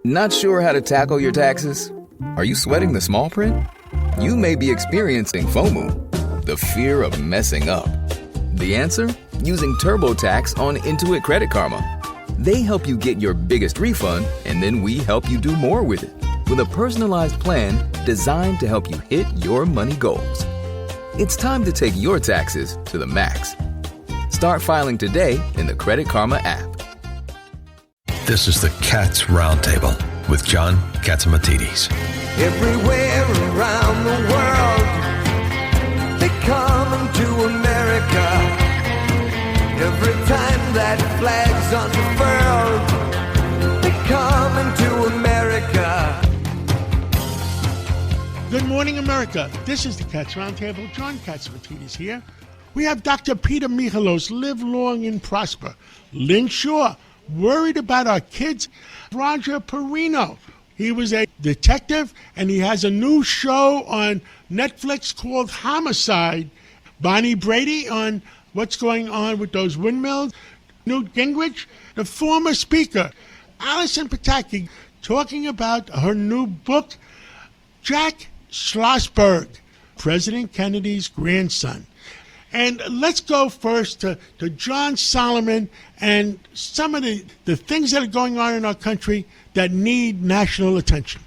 Not sure how to tackle your taxes? Are you sweating the small print? You may be experiencing FOMO, the fear of messing up. The answer? Using TurboTax on Intuit Credit Karma. They help you get your biggest refund, and then we help you do more with it, with a personalized plan designed to help you hit your money goals. It's time to take your taxes to the max. Start filing today in the Credit Karma app. This is the Cats Roundtable with John Catsimatidis. Everywhere around the world, they come to America. Every time that flag's unfurled, they come to America. Good morning, America. This is the Cats Roundtable. John Catsimatidis here. We have Dr. Peter Michalos, Live Long and Prosper. Lynn Shaw, worried about our kids. Roger Perino, he was a detective, and he has a new show on Netflix called Homicide. Bonnie Brady on what's going on with those windmills. Newt Gingrich, the former speaker. Alison Pataki, talking about her new book. Jack Schlossberg, President Kennedy's grandson. And let's go first to John Solomon and some of the things that are going on in our country that need national attention.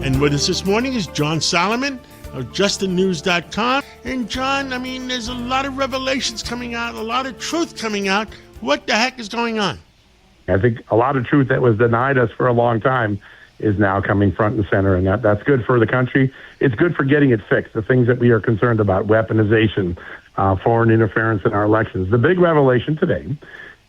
And with us this morning is John Solomon of justthenews.com. And John, I mean, there's a lot of revelations coming out, a lot of truth coming out. What the heck is going on? I think a lot of truth that was denied us for a long time is now coming front and center, and that's good for the country. It's good for getting it fixed, the things that we are concerned about, weaponization, foreign interference in our elections. The big revelation today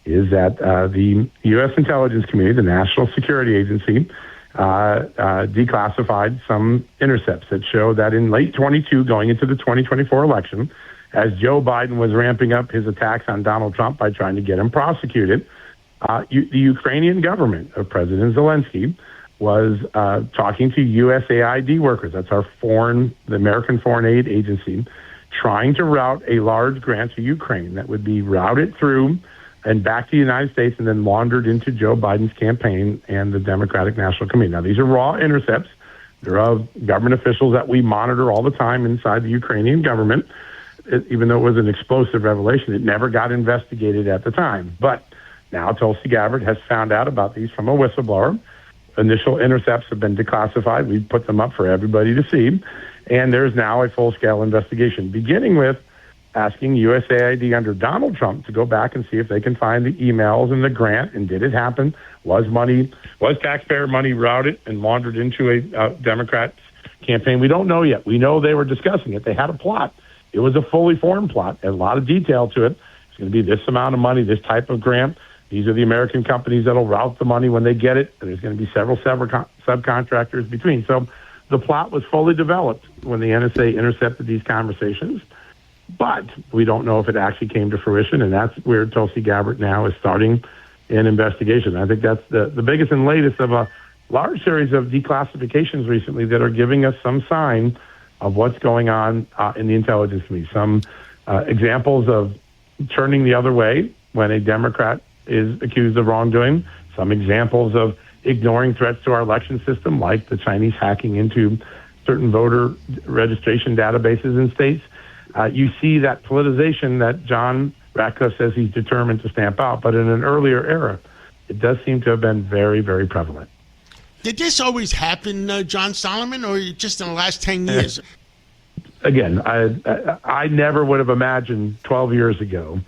is that the U.S. intelligence community, the National Security Agency, declassified some intercepts that show that in late 22, going into the 2024 election, as Joe Biden was ramping up his attacks on Donald Trump by trying to get him prosecuted, the Ukrainian government of President Zelensky was talking to USAID workers. That's the American Foreign Aid Agency, trying to route a large grant to Ukraine that would be routed through and back to the United States and then laundered into Joe Biden's campaign and the Democratic National Committee. Now, these are raw intercepts. They're of government officials that we monitor all the time inside the Ukrainian government. Even though it was an explosive revelation, it never got investigated at the time. But now Tulsi Gabbard has found out about these from a whistleblower. Initial intercepts have been declassified. We've put them up for everybody to see. And there's now a full-scale investigation, beginning with asking USAID under Donald Trump to go back and see if they can find the emails and the grant, and did it happen? Was taxpayer money routed and laundered into a Democrat's campaign? We don't know yet. We know they were discussing it. They had a plot. It was a fully formed plot, a lot of detail to it. It's going to be this amount of money, this type of grant. These are the American companies that'll route the money when they get it. And there's going to be several subcontractors between. So the plot was fully developed when the NSA intercepted these conversations. But we don't know if it actually came to fruition. And that's where Tulsi Gabbard now is starting an investigation. I think that's the biggest and latest of a large series of declassifications recently that are giving us some sign of what's going on in the intelligence community. Some examples of turning the other way when a Democrat is accused of wrongdoing. Some examples of ignoring threats to our election system, like the Chinese hacking into certain voter registration databases in states. You see that politicization that John Ratcliffe says he's determined to stamp out, but in an earlier era, it does seem to have been very, very prevalent. Did this always happen, John Solomon, or just in the last 10 years? Again, I never would have imagined 12 years ago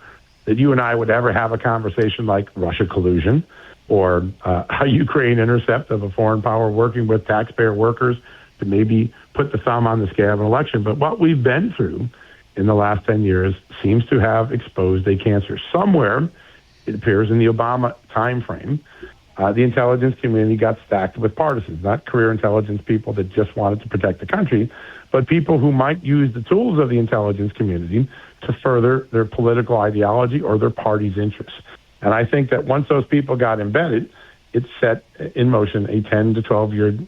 that you and I would ever have a conversation like Russia collusion or a Ukraine intercept of a foreign power working with taxpayer workers to maybe put the thumb on the scale of an election. But what we've been through in the last 10 years seems to have exposed a cancer. Somewhere, it appears in the Obama timeframe, the intelligence community got stacked with partisans, not career intelligence people that just wanted to protect the country, but people who might use the tools of the intelligence community to further their political ideology or their party's interests. And I think that once those people got embedded, it set in motion a 10 to 12 year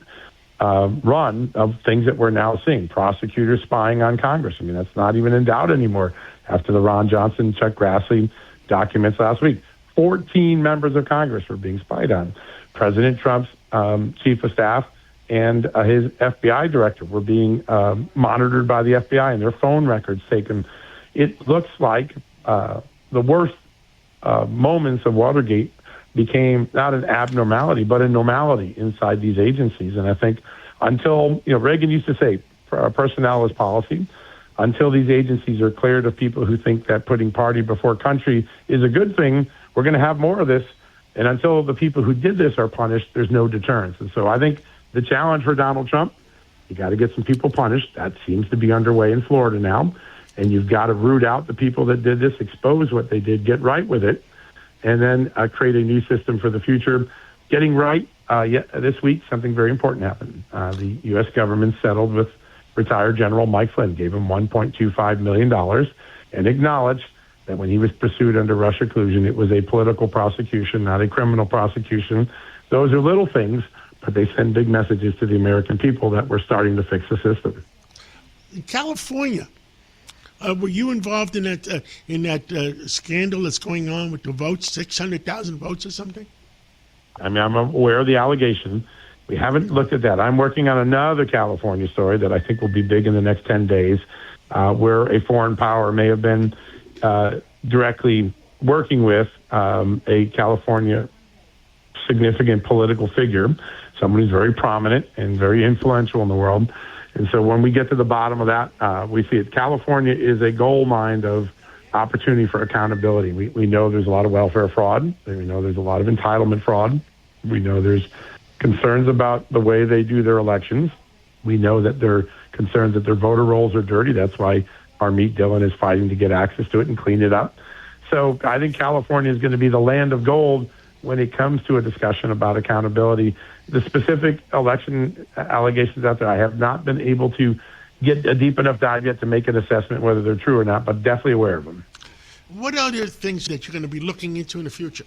run of things that we're now seeing. Prosecutors spying on Congress. I mean, that's not even in doubt anymore after the Ron Johnson, Chuck Grassley documents last week. 14 members of Congress were being spied on. President Trump's chief of staff and his FBI director were being monitored by the FBI and their phone records taken. It looks like the worst moments of Watergate became not an abnormality, but a normality inside these agencies. And I think until, Reagan used to say, personnel is policy. Until these agencies are cleared of people who think that putting party before country is a good thing, we're going to have more of this. And until the people who did this are punished, there's no deterrence. And so I think the challenge for Donald Trump, you got to get some people punished. That seems to be underway in Florida now. And you've got to root out the people that did this, expose what they did, get right with it, and then create a new system for the future. Getting right, this week, something very important happened. The U.S. government settled with retired General Mike Flynn, gave him $1.25 million, and acknowledged that when he was pursued under Russia collusion, it was a political prosecution, not a criminal prosecution. Those are little things, but they send big messages to the American people that we're starting to fix the system. In California, were you involved in that scandal that's going on with the votes, 600,000 votes or something? I mean, I'm aware of the allegation. We haven't looked at that. I'm working on another California story that I think will be big in the next 10 days, where a foreign power may have been directly working with a California significant political figure, someone who's very prominent and very influential in the world. And so when we get to the bottom of that, we see it. California is a gold mine of opportunity for accountability. We know there's a lot of welfare fraud. We know there's a lot of entitlement fraud. We know there's concerns about the way they do their elections. We know that there are concerns that their voter rolls are dirty. That's why Harmeet Dillon is fighting to get access to it and clean it up. So I think California is going to be the land of gold when it comes to a discussion about accountability. The specific election allegations out there, I have not been able to get a deep enough dive yet to make an assessment whether they're true or not, but definitely aware of them. What are the things that you're going to be looking into in the future?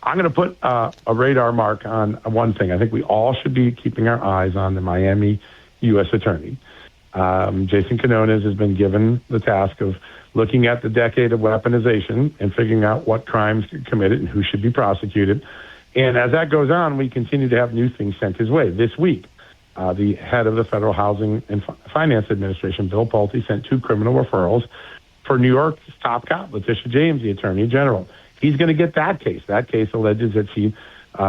I'm going to put a radar mark on one thing. I think we all should be keeping our eyes on the Miami U.S. Attorney. Jason Quinones has been given the task of looking at the decade of weaponization and figuring out what crimes committed and who should be prosecuted. And as that goes on, we continue to have new things sent his way. This week, the head of the Federal Housing and Finance Administration, Bill Pulte, sent 2 criminal referrals for New York's top cop, Letitia James, the Attorney General. He's going to get that case. That case alleges that she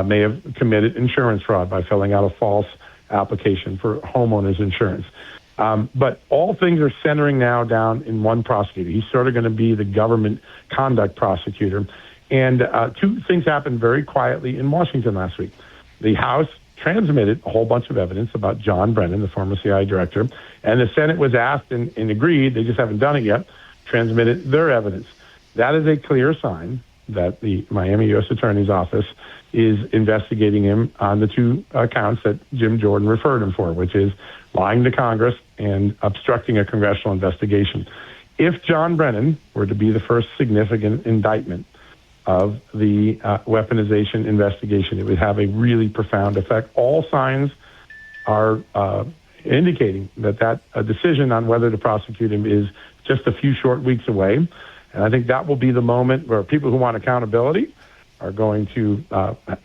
may have committed insurance fraud by filling out a false application for homeowners insurance. But all things are centering now down in one prosecutor. He's sort of going to be the government conduct prosecutor. And 2 things happened very quietly in Washington last week. The House transmitted a whole bunch of evidence about John Brennan, the former CIA director, and the Senate was asked and agreed, they just haven't done it yet, transmitted their evidence. That is a clear sign that the Miami U.S. Attorney's Office is investigating him on the 2 counts that Jim Jordan referred him for, which is lying to Congress and obstructing a congressional investigation. If John Brennan were to be the first significant indictment of the weaponization investigation, it would have a really profound effect. All signs are indicating that a decision on whether to prosecute him is just a few short weeks away. And I think that will be the moment where people who want accountability are going to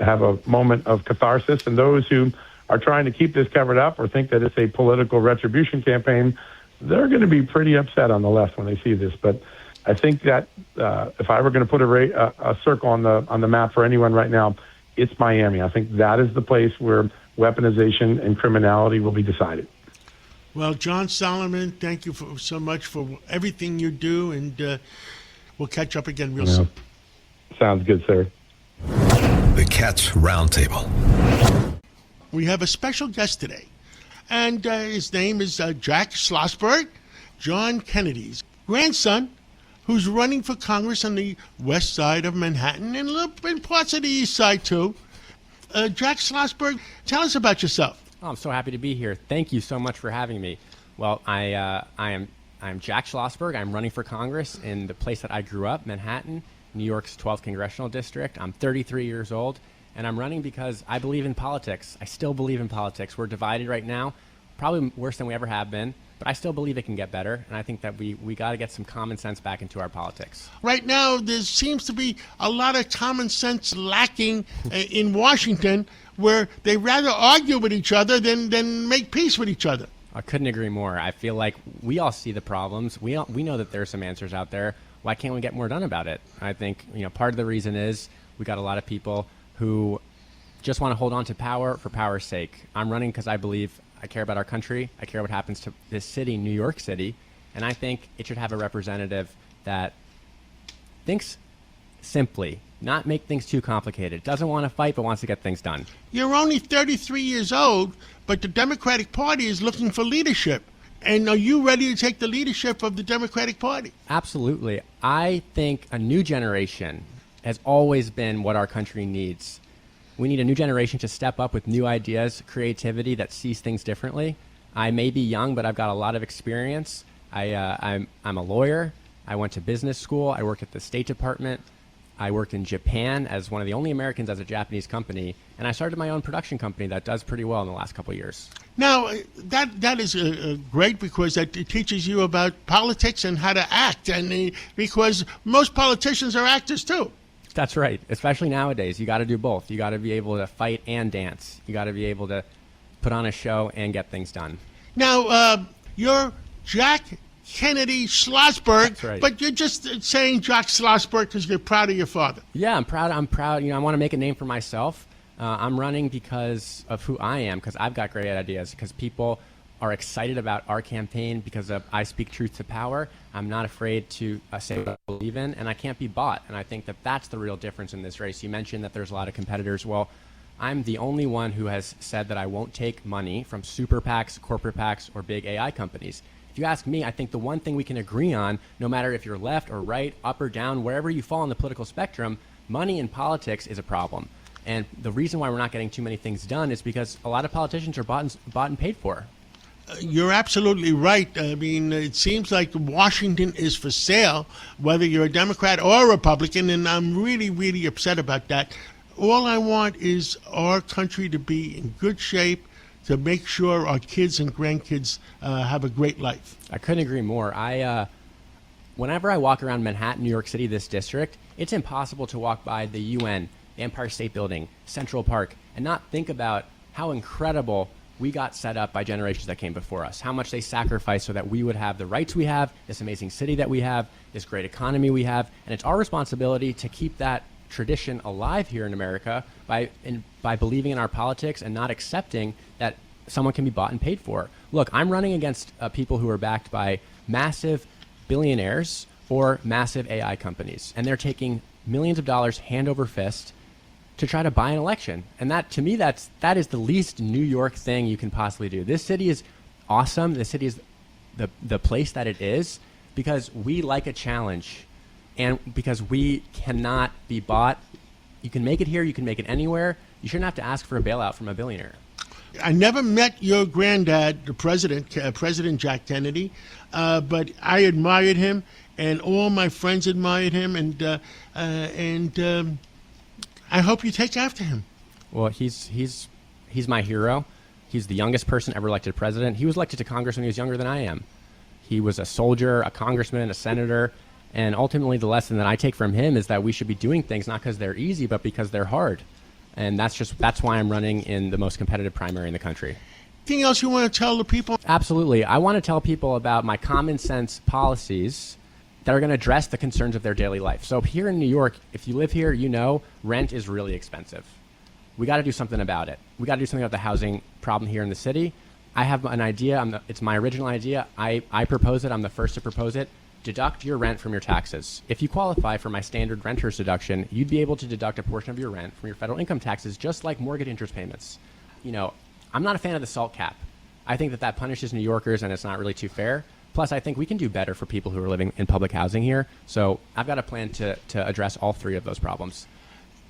have a moment of catharsis, and those who are trying to keep this covered up or think that it's a political retribution campaign, they're going to be pretty upset on the left when they see this. But I think that if I were going to put a circle on the map for anyone right now, it's Miami. I think that is the place where weaponization and criminality will be decided. Well, John Solomon, thank you so much for everything you do, and we'll catch up again real soon. Sounds good, sir. The Cats Roundtable. We have a special guest today, and his name is Jack Schlossberg, John Kennedy's grandson, who's running for Congress on the west side of Manhattan and in parts of the east side, too. Jack Schlossberg, tell us about yourself. Oh, I'm so happy to be here. Thank you so much for having me. Well, I'm Jack Schlossberg. I'm running for Congress in the place that I grew up, Manhattan, New York's 12th Congressional District. I'm 33 years old, And I'm running because I believe in politics. I still believe in politics. We're divided right now, probably worse than we ever have been. But I still believe it can get better, and I think that we got to get some common sense back into our politics. Right now, there seems to be a lot of common sense lacking in Washington, where they rather argue with each other than make peace with each other. I couldn't agree more. I feel like we all see the problems. We know that there are some answers out there. Why can't we get more done about it? I think part of the reason is we got a lot of people who just want to hold on to power for power's sake. I'm running because I believe I care about our country. I care what happens to this city, New York City, and I think it should have a representative that thinks simply, not make things too complicated. Doesn't want to fight, but wants to get things done. You're only 33 years old, but the Democratic Party is looking for leadership. And are you ready to take the leadership of the Democratic Party? Absolutely. I think a new generation has always been what our country needs. We need a new generation to step up with new ideas, creativity that sees things differently. I may be young, but I've got a lot of experience. I'm a lawyer. I went to business school. I worked at the State Department. I worked in Japan as one of the only Americans as a Japanese company. And I started my own production company that does pretty well in the last couple of years. Now, that is great because it teaches you about politics and how to act. And because most politicians are actors, too. That's right. Especially nowadays, you got to do both. You got to be able to fight and dance. You got to be able to put on a show and get things done. Now, you're Jack Kennedy Schlossberg, That's right. But you're just saying Jack Schlossberg because you're proud of your father. Yeah, I'm proud. I want to make a name for myself. I'm running because of who I am, because I've got great ideas, because people are excited about our campaign because of I speak truth to power. I'm not afraid to say what I believe in, and I can't be bought. And I think that that's the real difference in this race. You mentioned that there's a lot of competitors. Well, I'm the only one who has said that I won't take money from super PACs, corporate PACs, or big AI companies. If you ask me, I think the one thing we can agree on, no matter if you're left or right, up or down, wherever you fall on the political spectrum, money in politics is a problem. And the reason why we're not getting too many things done is because a lot of politicians are bought and paid for. You're absolutely right. I mean, it seems like Washington is for sale, whether you're a Democrat or a Republican, and I'm really, really upset about that. All I want is our country to be in good shape to make sure our kids and grandkids have a great life. I couldn't agree more. Whenever I walk around Manhattan, New York City, this district, it's impossible to walk by the UN, the Empire State Building, Central Park, and not think about how incredible we got set up by generations that came before us, how much they sacrificed so that we would have the rights we have, this amazing city that we have, this great economy we have. And it's our responsibility to keep that tradition alive here in America by believing in our politics and not accepting that someone can be bought and paid for. Look, I'm running against people who are backed by massive billionaires or massive AI companies, and they're taking millions of dollars hand over fist to try to buy an election. And that, to me, that is the least New York thing you can possibly do. This city is awesome. This city is the place that it is because we like a challenge and because we cannot be bought. You can make it here. You can make it anywhere. You shouldn't have to ask for a bailout from a billionaire. I never met your granddad, the president, President Jack Kennedy, but I admired him, and all my friends admired him, and I hope you take after him. Well, he's my hero. He's the youngest person ever elected president. He was elected to Congress when he was younger than I am. He was a soldier, a congressman, a senator, and ultimately the lesson that I take from him is that we should be doing things not because they're easy, but because they're hard. And that's why I'm running in the most competitive primary in the country. Anything else you want to tell the people? Absolutely. I want to tell people about my common sense policies that are going to address the concerns of their daily life. So here in New York, if you live here, you know rent is really expensive. We got to do something about it. We got to do something about the housing problem here in the city. I have an idea. It's my original idea. I propose it. I'm the first to propose it. Deduct your rent from your taxes. If you qualify for my standard renter's deduction, you'd be able to deduct a portion of your rent from your federal income taxes, just like mortgage interest payments. You know, I'm not a fan of the SALT cap. I think that punishes New Yorkers, and it's not really too fair. Plus, I think we can do better for people who are living in public housing here. So I've got a plan to address all three of those problems.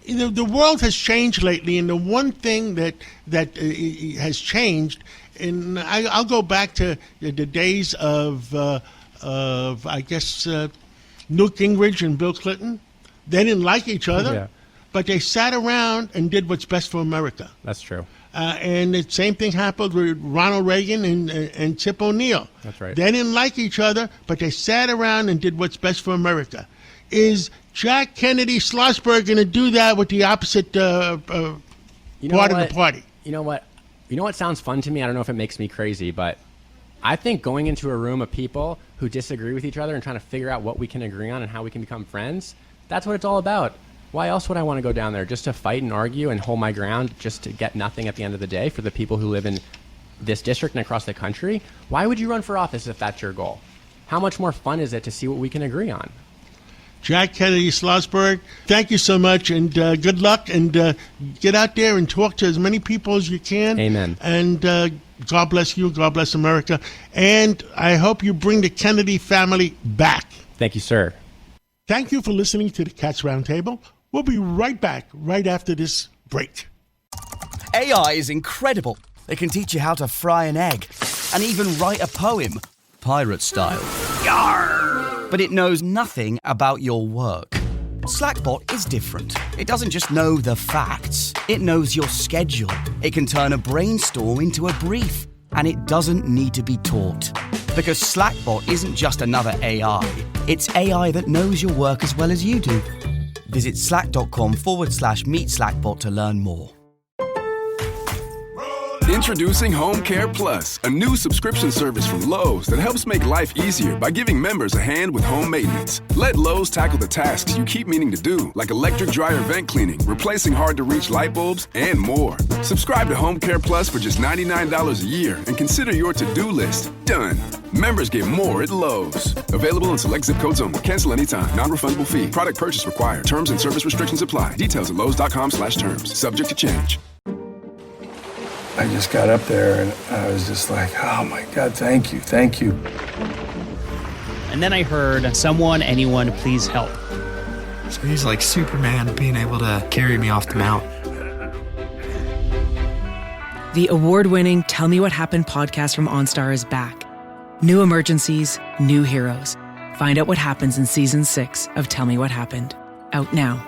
You know, the world has changed lately, and the one thing that has changed, and I'll go back to the days of I guess, Newt Gingrich and Bill Clinton. They didn't like each other. Yeah. but they sat around and did what's best for America. That's true. And the same thing happened with Ronald Reagan and Tip O'Neill. That's right. They didn't like each other, but they sat around and did what's best for America. Is Jack Kennedy Schlossberg going to do that with the opposite part of the party? You know what? You know what sounds fun to me? I don't know if it makes me crazy, but I think going into a room of people who disagree with each other and trying to figure out what we can agree on and how we can become friends, that's what it's all about. Why else would I want to go down there? Just to fight and argue and hold my ground just to get nothing at the end of the day for the people who live in this district and across the country? Why would you run for office if that's your goal? How much more fun is it to see what we can agree on? Jack Kennedy Schlossberg, thank you so much, and good luck, and get out there and talk to as many people as you can. Amen. And God bless you, God bless America, and I hope you bring the Kennedy family back. Thank you, sir. Thank you for listening to the Cats Roundtable. We'll be right back right after this break. AI is incredible. It can teach you how to fry an egg and even write a poem, pirate style. Yarr! But it knows nothing about your work. Slackbot is different. It doesn't just know the facts. It knows your schedule. It can turn a brainstorm into a brief. And it doesn't need to be taught. Because Slackbot isn't just another AI. It's AI that knows your work as well as you do. Visit slack.com/meet Slackbot to learn more. Introducing Home Care Plus, a new subscription service from Lowe's that helps make life easier by giving members a hand with home maintenance. Let Lowe's tackle the tasks you keep meaning to do, like electric dryer vent cleaning, replacing hard-to-reach light bulbs, and more. Subscribe to Home Care Plus for just $99 a year and consider your to-do list done. Members get more at Lowe's. Available in select zip codes only. Cancel anytime. Non-refundable fee. Product purchase required. Terms and service restrictions apply. Details at lowes.com/terms. Subject to change. I just got up there and I was just like, oh my God, thank you, thank you. And then I heard, someone, anyone, please help. So he's like Superman being able to carry me off the mountain. The award-winning Tell Me What Happened podcast from OnStar is back. New emergencies, new heroes. Find out what happens in season 6 of Tell Me What Happened. Out now.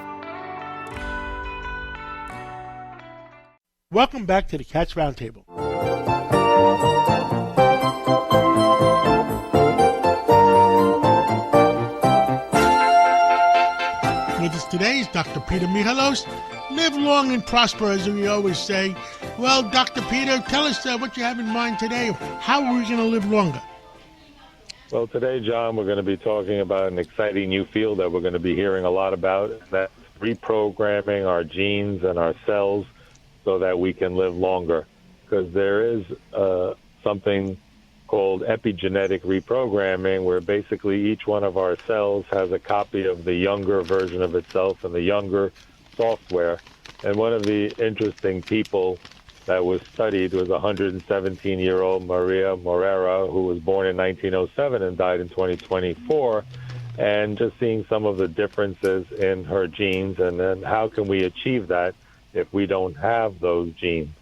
Welcome back to the Cats Roundtable. With us today is Dr. Peter Michalos. Live long and prosper, as we always say. Well, Dr. Peter, tell us what you have in mind today. How are we going to live longer? Well, today, John, we're going to be talking about an exciting new field that we're going to be hearing a lot about. That's reprogramming our genes and our cells so that we can live longer. Because there is something called epigenetic reprogramming, where basically each one of our cells has a copy of the younger version of itself and the younger software. And one of the interesting people that was studied was 117-year-old Maria Morera, who was born in 1907 and died in 2024. And just seeing some of the differences in her genes, and then how can we achieve that if we don't have those genes.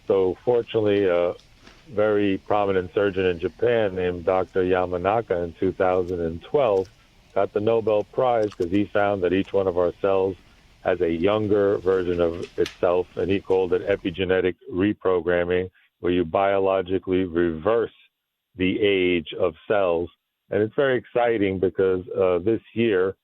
So fortunately, a very prominent surgeon in Japan named Dr. Yamanaka in 2012 got the Nobel Prize because he found that each one of our cells has a younger version of itself, and he called it epigenetic reprogramming, where you biologically reverse the age of cells. And it's very exciting because this year,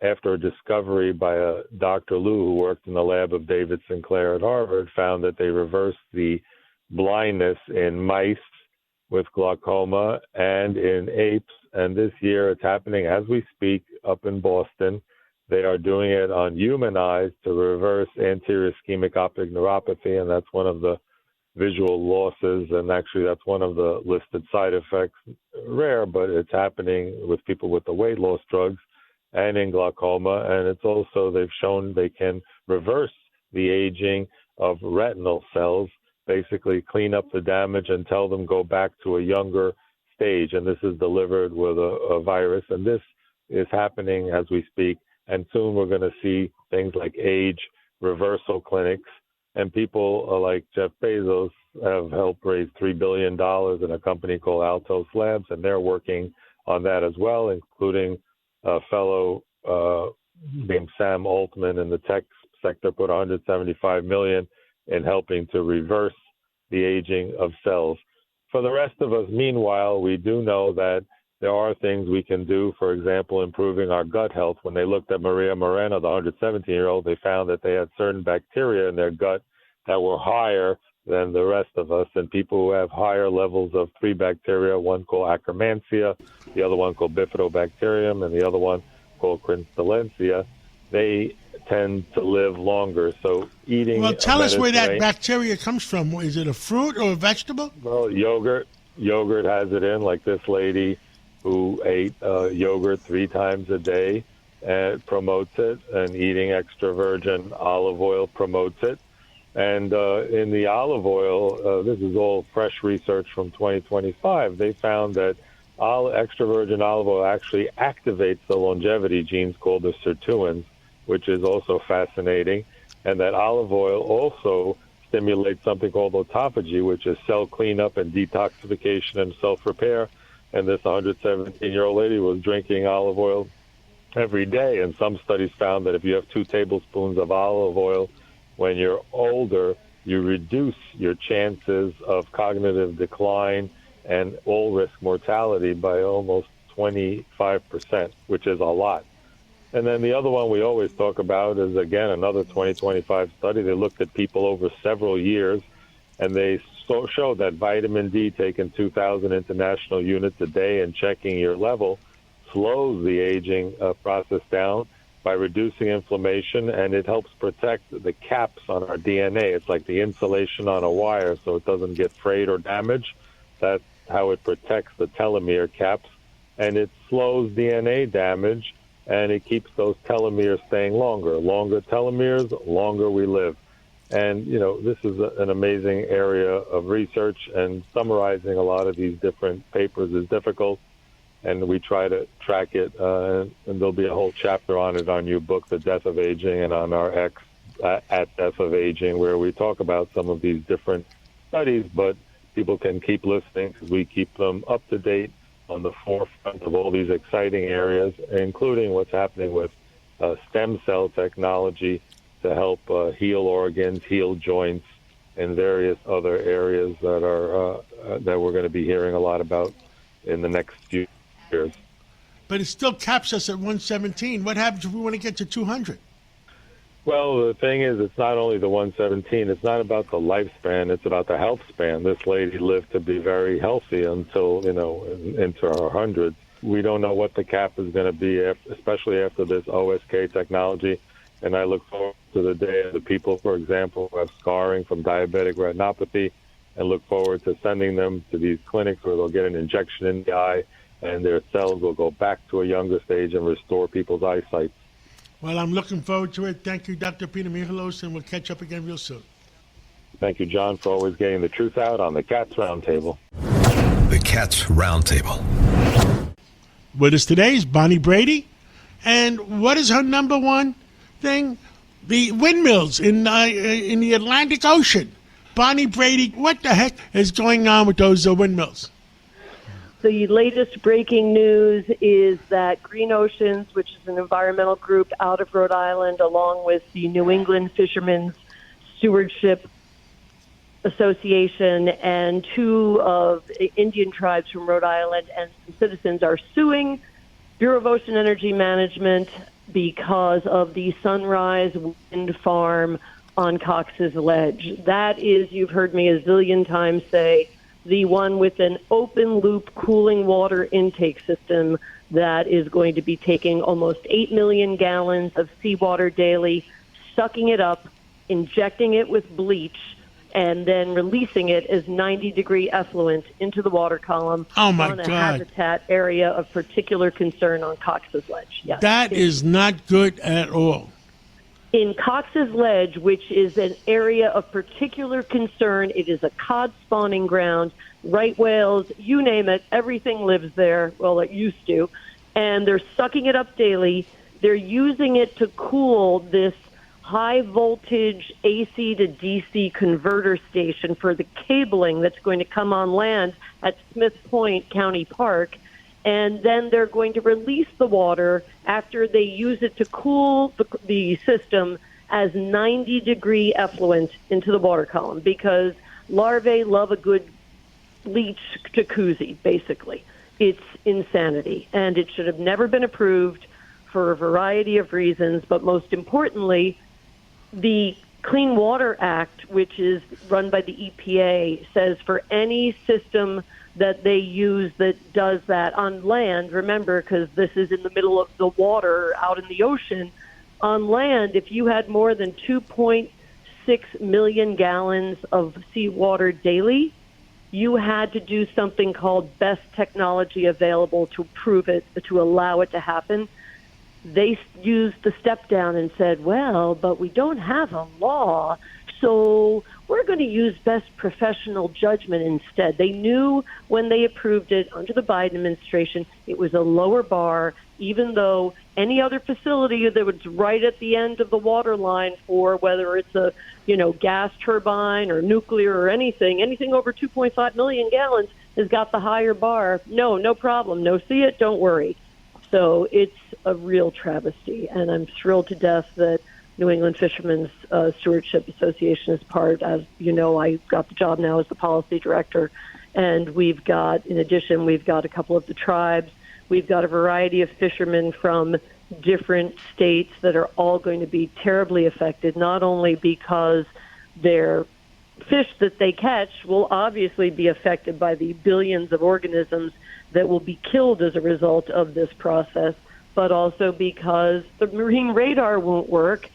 after a discovery by a Dr. Liu, who worked in the lab of David Sinclair at Harvard, found that they reversed the blindness in mice with glaucoma and in apes. And this year it's happening as we speak up in Boston. They are doing it on human eyes to reverse anterior ischemic optic neuropathy, and that's one of the visual losses, and actually that's one of the listed side effects. Rare, but it's happening with people with the weight loss drugs and in glaucoma. And it's also, they've shown they can reverse the aging of retinal cells, basically clean up the damage and tell them go back to a younger stage. And this is delivered with a virus. And this is happening as we speak. And soon we're going to see things like age reversal clinics. And people like Jeff Bezos have helped raise $3 billion in a company called Altos Labs. And they're working on that as well, including a fellow named Sam Altman in the tech sector put $175 million in helping to reverse the aging of cells. For the rest of us, meanwhile, we do know that there are things we can do, for example, improving our gut health. When they looked at Maria Moreno, the 117-year-old, they found that they had certain bacteria in their gut that were higher than the rest of us, and people who have higher levels of three bacteria, one called Akkermansia, the other one called Bifidobacterium, and the other one called Crinstalensia, they tend to live longer. So eating... Well, tell us where that bacteria comes from. Is it a fruit or a vegetable? Well, yogurt has it in, like this lady who ate yogurt 3 times a day and promotes it, and eating extra virgin olive oil promotes it. And in the olive oil, this is all fresh research from 2025, they found that extra virgin olive oil actually activates the longevity genes called the sirtuins, which is also fascinating, and that olive oil also stimulates something called autophagy, which is cell cleanup and detoxification and self-repair. And this 117-year-old lady was drinking olive oil every day, and some studies found that if you have 2 tablespoons of olive oil when you're older, you reduce your chances of cognitive decline and all-risk mortality by almost 25%, which is a lot. And then the other one we always talk about is, again, another 2025 study. They looked at people over several years, and they showed that vitamin D taken 2,000 international units a day and checking your level slows the aging process down by reducing inflammation, and it helps protect the caps on our DNA. It's like the insulation on a wire, so it doesn't get frayed or damaged. That's how it protects the telomere caps, and it slows DNA damage, and it keeps those telomeres staying longer. Longer telomeres, longer we live. And, you know, this is an amazing area of research, and summarizing a lot of these different papers is difficult, and we try to track it, and there'll be a whole chapter on it on your book, The Death of Aging, and on our X at Death of Aging, where we talk about some of these different studies, but people can keep listening because we keep them up to date on the forefront of all these exciting areas, including what's happening with stem cell technology to help heal organs, heal joints, and various other areas that are that we're going to be hearing a lot about in the next few years. But it still caps us at 117. What happens if we want to get to 200? Well, the thing is, it's not only the 117. It's not about the lifespan. It's about the health span. This lady lived to be very healthy until, you know, into her hundreds. We don't know what the cap is going to be, especially after this OSK technology. And I look forward to the day of the people, for example, who have scarring from diabetic retinopathy, and look forward to sending them to these clinics where they'll get an injection in the eye, and their cells will go back to a younger stage and restore people's eyesight. Well, I'm looking forward to it. Thank you, Dr. Peter Michalos, and we'll catch up again real soon. Thank you, John, for always getting the truth out on the Cats Roundtable. The Cats Roundtable. With us today is Bonnie Brady. And what is her number one thing? The windmills in the Atlantic Ocean. Bonnie Brady, what the heck is going on with those windmills? The latest breaking news is that Green Oceans, which is an environmental group out of Rhode Island, along with the New England Fishermen's Stewardship Association and 2 of Indian tribes from Rhode Island and some citizens, are suing Bureau of Ocean Energy Management because of the Sunrise Wind Farm on Cox's Ledge. That is, you've heard me a zillion times say, the one with an open-loop cooling water intake system that is going to be taking almost 8 million gallons of seawater daily, sucking it up, injecting it with bleach, and then releasing it as 90-degree effluent into the water column on a habitat area of particular concern on Cox's Ledge. Yes. That is not good at all. In Cox's Ledge, which is an area of particular concern, it is a cod spawning ground, right whales, you name it, everything lives there. Well, it used to. And they're sucking it up daily. They're using it to cool this high-voltage AC to DC converter station for the cabling that's going to come on land at Smith Point County Park. And then they're going to release the water after they use it to cool the system as 90-degree effluent into the water column because larvae love a good leach jacuzzi, basically. It's insanity, and it should have never been approved for a variety of reasons, but most importantly, the Clean Water Act, which is run by the EPA, says for any system that they use that does that on land, remember, because this is in the middle of the water out in the ocean, on land, if you had more than 2.6 million gallons of seawater daily, you had to do something called best technology available to prove it, to allow it to happen. They used the step down and said, well, but we don't have a law, so we're going to use best professional judgment instead. They knew when they approved it under the Biden administration, it was a lower bar, even though any other facility that was right at the end of the water line for whether it's a, gas turbine or nuclear or anything over 2.5 million gallons has got the higher bar. No problem. No, see it, don't worry. So it's a real travesty, and I'm thrilled to death that New England Fishermen's Stewardship Association is part. As you know, I got the job now as the policy director, and we've got a couple of the tribes. We've got a variety of fishermen from different states that are all going to be terribly affected, not only because their fish that they catch will obviously be affected by the billions of organisms that will be killed as a result of this process, but also because the marine radar won't work.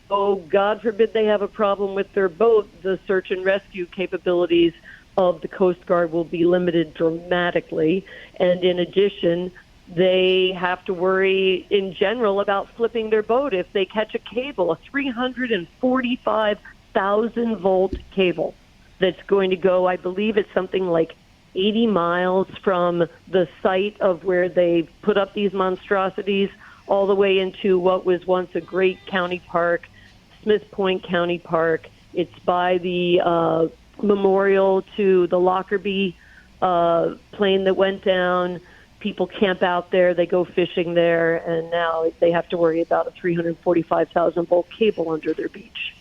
So God forbid they have a problem with their boat, the search and rescue capabilities of the Coast Guard will be limited dramatically. And in addition, they have to worry in general about flipping their boat if they catch a cable, a 345,000-volt cable that's going to go, I believe it's something like 80 miles from the site of where they put up these monstrosities all the way into what was once a great county park, Smith Point County Park. It's by the memorial to the Lockerbie plane that went down. People camp out there, they go fishing there, and now they have to worry about a 345,000-volt cable under their beach.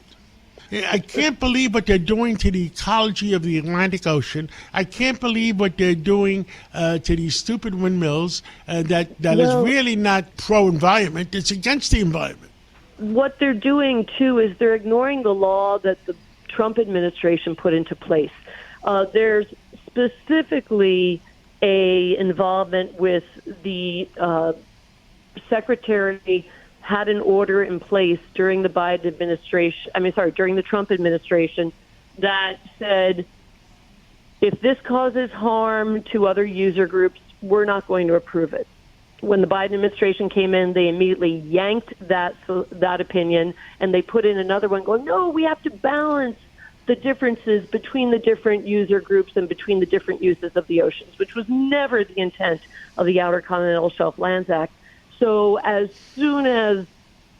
I can't believe what they're doing to the ecology of the Atlantic Ocean. I can't believe what they're doing to these stupid windmills that is really not pro-environment. It's against the environment. What they're doing, too, is they're ignoring the law that the Trump administration put into place. There's specifically a involvement with the secretary had an order in place during the during the Trump administration that said, if this causes harm to other user groups, we're not going to approve it. When the Biden administration came in, they immediately yanked that opinion, and they put in another one going, no, we have to balance the differences between the different user groups and between the different uses of the oceans, which was never the intent of the Outer Continental Shelf Lands Act. So as soon as,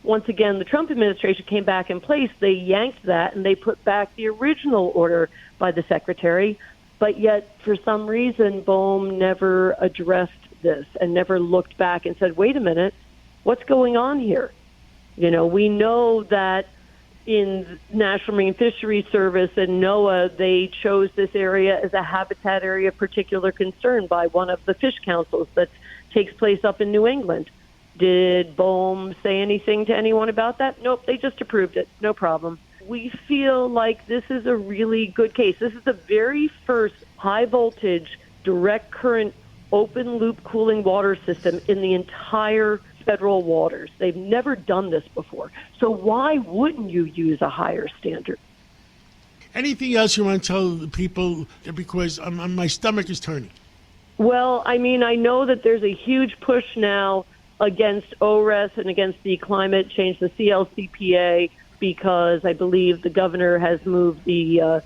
once again, the Trump administration came back in place, they yanked that and they put back the original order by the secretary. But yet, for some reason, BOEM never addressed this and never looked back and said, wait a minute, what's going on here? We know that in National Marine Fisheries Service and NOAA, they chose this area as a habitat area of particular concern by one of the fish councils that takes place up in New England. Did BOEM say anything to anyone about that? Nope, they just approved it. No problem. We feel like this is a really good case. This is the very first high-voltage, direct current, open-loop cooling water system in the entire federal waters. They've never done this before. So why wouldn't you use a higher standard? Anything else you want to tell the people? Because my stomach is turning. Well, I know that there's a huge push now against ORES and against the climate change, the CLCPA, because I believe the governor has moved the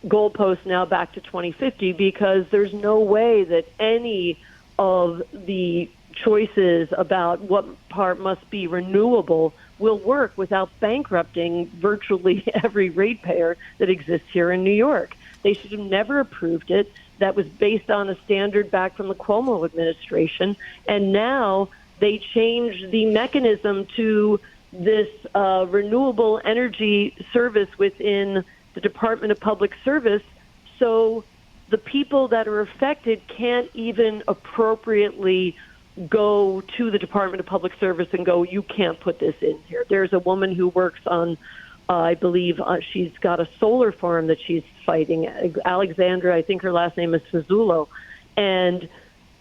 goalpost now back to 2050 because there's no way that any of the choices about what part must be renewable will work without bankrupting virtually every ratepayer that exists here in New York. They should have never approved it. That was based on a standard back from the Cuomo administration, and now they changed the mechanism to this renewable energy service within the Department of Public Service, so the people that are affected can't even appropriately go to the Department of Public Service and go, you can't put this in here. There's a woman who works on, I believe, she's got a solar farm that she's fighting, Alexandra, I think her last name is Fazzulo, and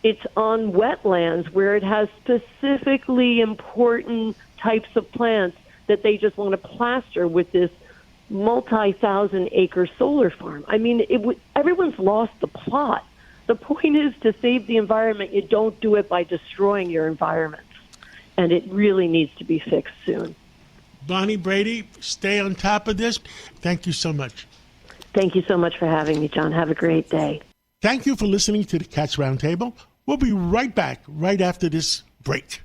it's on wetlands where it has specifically important types of plants that they just want to plaster with this multi-thousand acre solar farm. I mean, everyone's lost the plot. The point is to save the environment. You don't do it by destroying your environment. And it really needs to be fixed soon. Bonnie Brady, stay on top of this. Thank you so much. Thank you so much for having me, John. Have a great day. Thank you for listening to the Cats Roundtable. We'll be right back right after this break.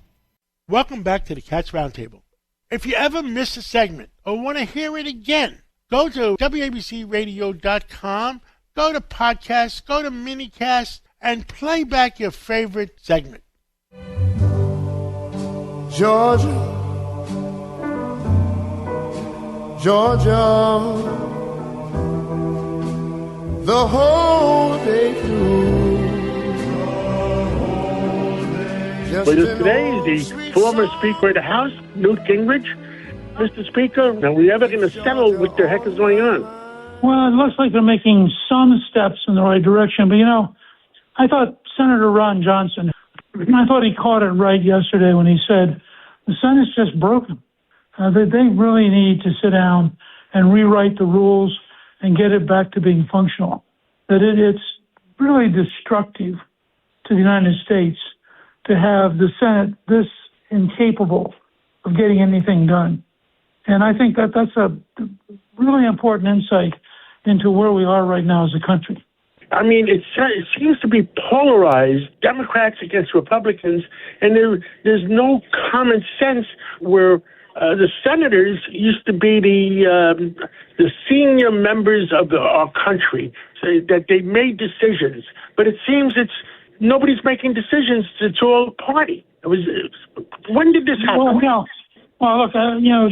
Welcome back to the Cats Roundtable. If you ever miss a segment or want to hear it again, go to WABCRadio.com, go to podcasts, go to minicast, and play back your favorite segment. Georgia, Georgia, the whole day through. With us today is the former Speaker of the House, Newt Gingrich. Mr. Speaker, are we ever going to settle what the heck is going on? Well, it looks like they're making some steps in the right direction. But, I thought Senator Ron Johnson, I thought he caught it right yesterday when he said, the Senate's just broken. They really need to sit down and rewrite the rules and get it back to being functional. That it's really destructive to the United States to have the Senate this incapable of getting anything done. And I think that's a really important insight into where we are right now as a country. I mean, it seems to be polarized, Democrats against Republicans, and there's no common sense where the senators used to be the senior members of our country, so that they made decisions. But it seems nobody's making decisions. It's all party. When did this happen? Well, look,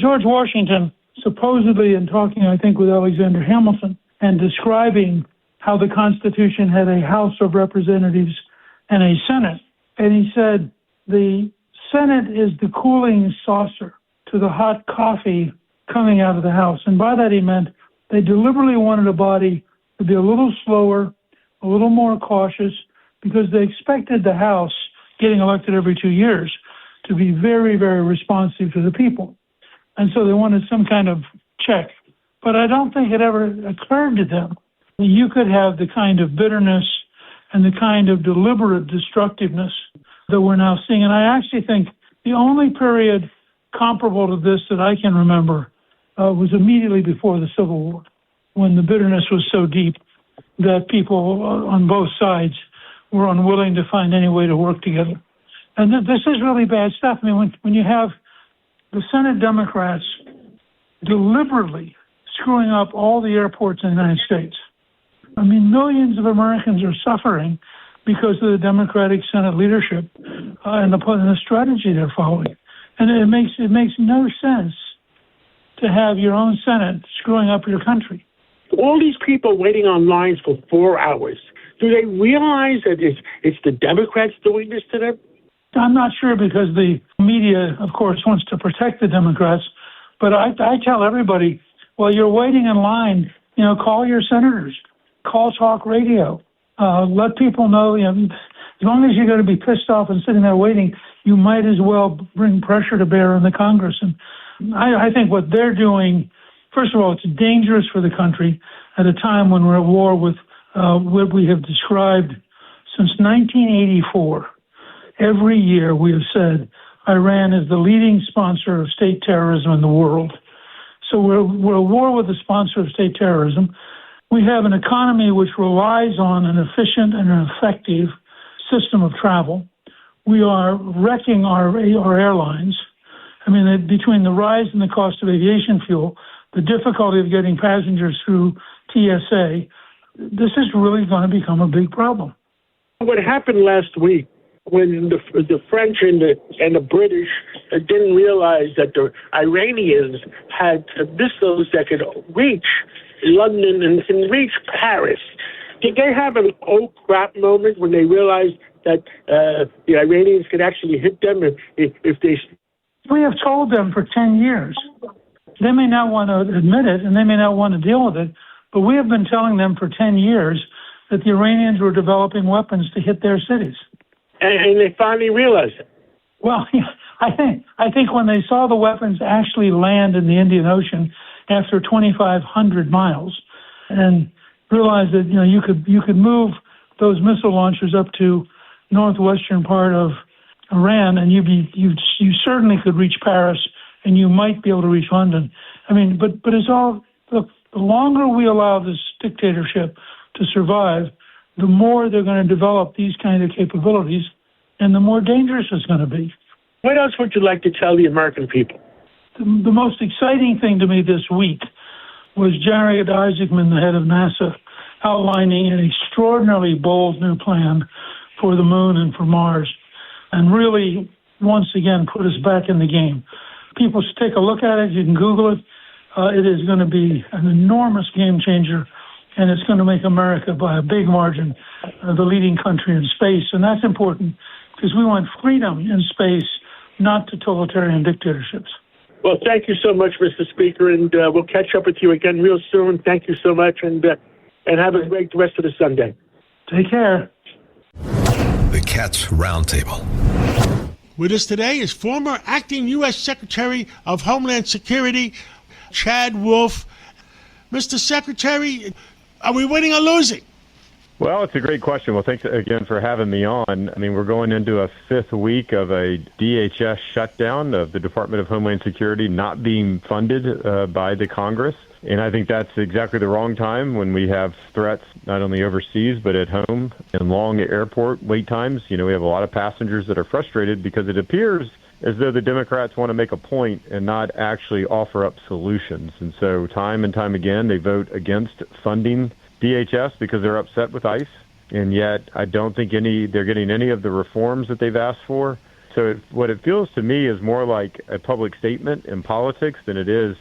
George Washington, supposedly in talking, I think, with Alexander Hamilton, and describing how the Constitution had a House of Representatives and a Senate. And he said, the Senate is the cooling saucer to the hot coffee coming out of the House. And by that he meant they deliberately wanted a body to be a little slower, a little more cautious, because they expected the House, getting elected every 2 years, to be very, very responsive to the people. And so they wanted some kind of check. But I don't think it ever occurred to them that you could have the kind of bitterness and the kind of deliberate destructiveness that we're now seeing. And I actually think the only period comparable to this that I can remember was immediately before the Civil War, when the bitterness was so deep that people on both sides were unwilling to find any way to work together. And this is really bad stuff. I mean, when you have the Senate Democrats deliberately screwing up all the airports in the United States, I mean, millions of Americans are suffering because of the Democratic Senate leadership and the strategy they're following. And it makes no sense to have your own Senate screwing up your country. All these people waiting on lines for 4 hours, do they realize that it's the Democrats doing this to them? I'm not sure, because the media, of course, wants to protect the Democrats. But I tell everybody, while you're waiting in line, call your senators, call talk radio, let people know, as long as you're going to be pissed off and sitting there waiting, you might as well bring pressure to bear on the Congress. And I think what they're doing, first of all, it's dangerous for the country at a time when we're at war with what we have described since 1984. Every year we have said Iran is the leading sponsor of state terrorism in the world. So we're at war with the sponsor of state terrorism. We have an economy which relies on an efficient and an effective system of travel. We are wrecking our airlines. I mean, between the rise in the cost of aviation fuel, the difficulty of getting passengers through TSA, this is really going to become a big problem. What happened last week when the French and the British didn't realize that the Iranians had missiles that could reach London and can reach Paris. Did they have an oh crap moment when they realized that the Iranians could actually hit them if they... We have told them for 10 years. They may not want to admit it, and they may not want to deal with it, but we have been telling them for 10 years that the Iranians were developing weapons to hit their cities. And they finally realized it. Well, I think when they saw the weapons actually land in the Indian Ocean after 2,500 miles, and realized that you could move those missile launchers up to northwestern part of Iran, and you certainly could reach Paris, and you might be able to reach London. I mean, but it's all, look, the longer we allow this dictatorship to survive, the more they're going to develop these kind of capabilities, and the more dangerous it's going to be. What else would you like to tell the American people? The most exciting thing to me this week was Jared Isaacman, the head of NASA, outlining an extraordinarily bold new plan for the moon and for Mars, and really, once again, put us back in the game. People should take a look at it. You can Google it. It is going to be an enormous game changer, and it's going to make America, by a big margin, the leading country in space. And that's important because we want freedom in space, not totalitarian dictatorships. Well, thank you so much, Mr. Speaker, and we'll catch up with you again real soon. Thank you so much, and have a great rest of the Sunday. Take care. The Cats Roundtable. With us today is former acting U.S. Secretary of Homeland Security, Chad Wolf. Mr. Secretary, are we winning or losing? Well, it's a great question. Well, thanks again for having me on. I mean, we're going into a fifth week of a DHS shutdown of the Department of Homeland Security not being funded by the Congress. And I think that's exactly the wrong time when we have threats not only overseas but at home and long airport wait times. You know, we have a lot of passengers that are frustrated because it appears as though the Democrats want to make a point and not actually offer up solutions. And so time and time again, they vote against funding DHS because they're upset with ICE. And yet I don't think they're getting any of the reforms that they've asked for. So what it feels to me is more like a public statement in politics than it is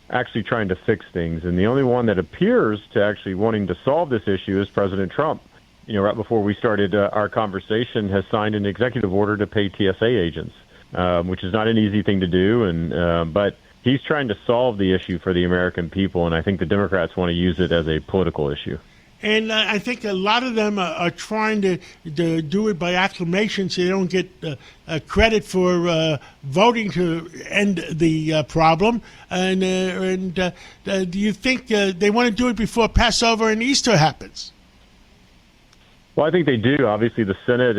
actually trying to fix things. And the only one that appears to actually wanting to solve this issue is President Trump. You know, right before we started our conversation, has signed an executive order to pay TSA agents, which is not an easy thing to do. And but he's trying to solve the issue for the American people, and I think the Democrats want to use it as a political issue. And I think a lot of them are trying to do it by acclamation so they don't get credit for voting to end the problem. And do you think they want to do it before Passover and Easter happens? Well, I think they do. Obviously, the Senate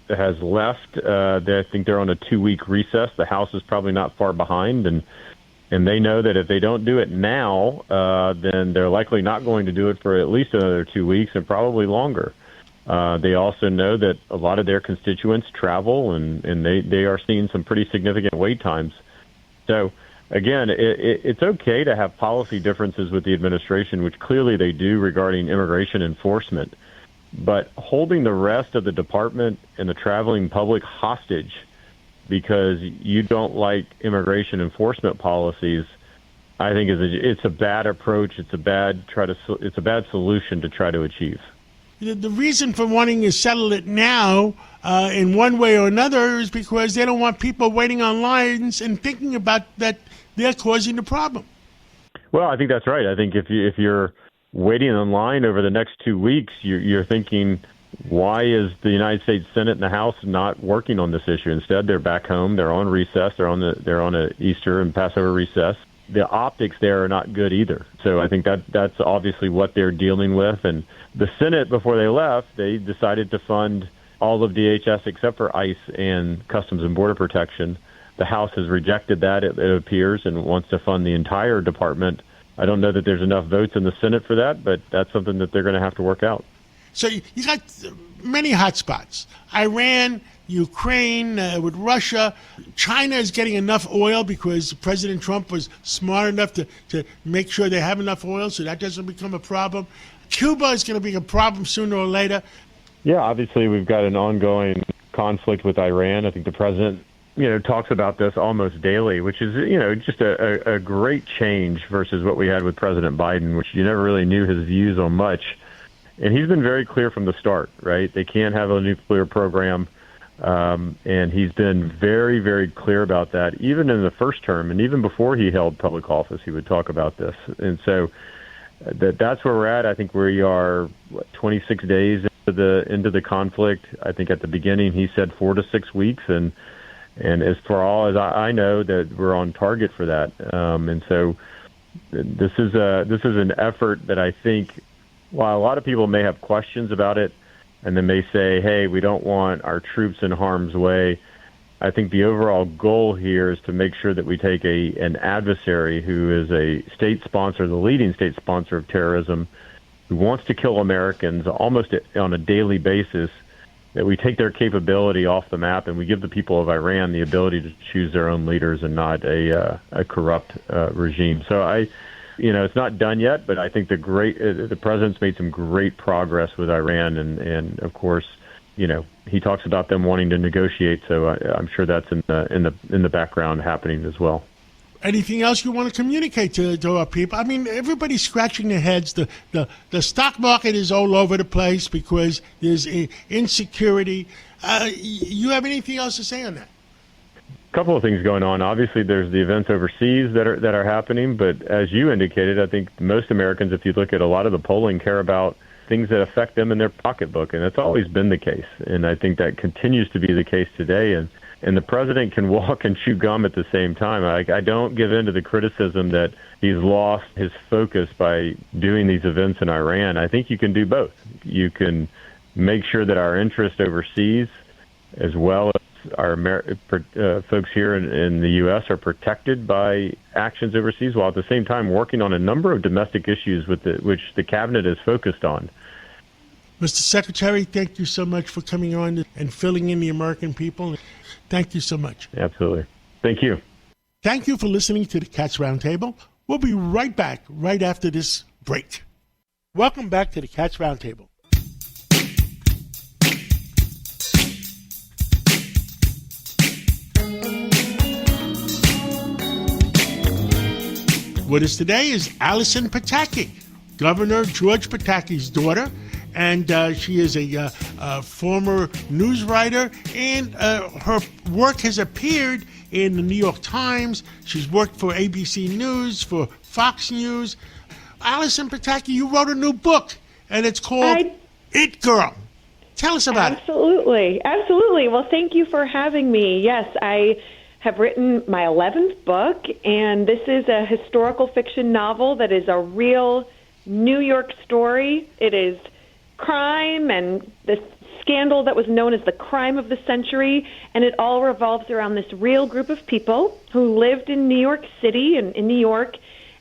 has left. I think they're on a 2-week recess. The House is probably not far behind, and they know that if they don't do it now, then they're likely not going to do it for at least another 2 weeks and probably longer. They also know that a lot of their constituents travel, and they are seeing some pretty significant wait times. So, again, it's okay to have policy differences with the administration, which clearly they do regarding immigration enforcement. But holding the rest of the department and the traveling public hostage because you don't like immigration enforcement policies, I think it's a bad approach. It's a bad solution to try to achieve. The reason for wanting to settle it now, in one way or another, is because they don't want people waiting on lines and thinking about that they're causing the problem. Well, I think that's right. I think if you're waiting in line over the next 2 weeks, you're thinking, why is the United States Senate and the House not working on this issue? Instead, they're back home. They're on recess. They're on a Easter and Passover recess. The optics there are not good either. So I think that's obviously what they're dealing with. And the Senate, before they left, they decided to fund all of DHS except for ICE and Customs and Border Protection. The House has rejected that, it appears, and wants to fund the entire department. I don't know that there's enough votes in the Senate for that, but that's something that they're going to have to work out. So you got many hotspots. Iran, Ukraine, with Russia. China is getting enough oil because President Trump was smart enough to make sure they have enough oil so that doesn't become a problem. Cuba is going to be a problem sooner or later. Yeah, obviously we've got an ongoing conflict with Iran. I think the president, talks about this almost daily, which is, just a great change versus what we had with President Biden, which you never really knew his views on much. And he's been very clear from the start, right? They can't have a nuclear program. And he's been very, very clear about that, even in the first term. And even before he held public office, he would talk about this. And so that's where we're at. I think we are 26 days into the conflict. I think at the beginning he said 4 to 6 weeks. And as far all as I know, that we're on target for that. And so this is an effort that I think, while a lot of people may have questions about it, and then may say, hey, we don't want our troops in harm's way, I think the overall goal here is to make sure that we take an adversary who is a state sponsor, the leading state sponsor of terrorism, who wants to kill Americans almost on a daily basis, that we take their capability off the map and we give the people of Iran the ability to choose their own leaders and not a corrupt regime. So it's not done yet, but I think the president's made some great progress with Iran, and of course, he talks about them wanting to negotiate. So I'm sure that's in the background happening as well. Anything else you want to communicate to our people? I mean, everybody's scratching their heads. The stock market is all over the place because there's insecurity. You have anything else to say on that? Couple of things going on. Obviously, there's the events overseas that are happening, but as you indicated, I think most Americans, if you look at a lot of the polling, care about things that affect them in their pocketbook, and that's always been the case. And I think that continues to be the case today. And the president can walk and chew gum at the same time. I don't give in to the criticism that he's lost his focus by doing these events in Iran. I think you can do both. You can make sure that our interest overseas, as well as our folks here in the U.S., are protected by actions overseas, while at the same time working on a number of domestic issues which the cabinet is focused on. Mr. Secretary, thank you so much for coming on and filling in the American people. Thank you so much. Absolutely. Thank you. Thank you for listening to the Cats Roundtable. We'll be right back right after this break. Welcome back to the Cats Roundtable. With us today is Allison Pataki, Governor George Pataki's daughter, and she is a former news writer, and her work has appeared in the New York Times. She's worked for ABC News, for Fox News. Allison Pataki, you wrote a new book, and it's called It Girl. Tell us about it. Absolutely. Well, thank you for having me. Yes, I have written my 11th book, and this is a historical fiction novel that is a real New York story. It is crime and the scandal that was known as the crime of the century, and it all revolves around this real group of people who lived in New York City and in New York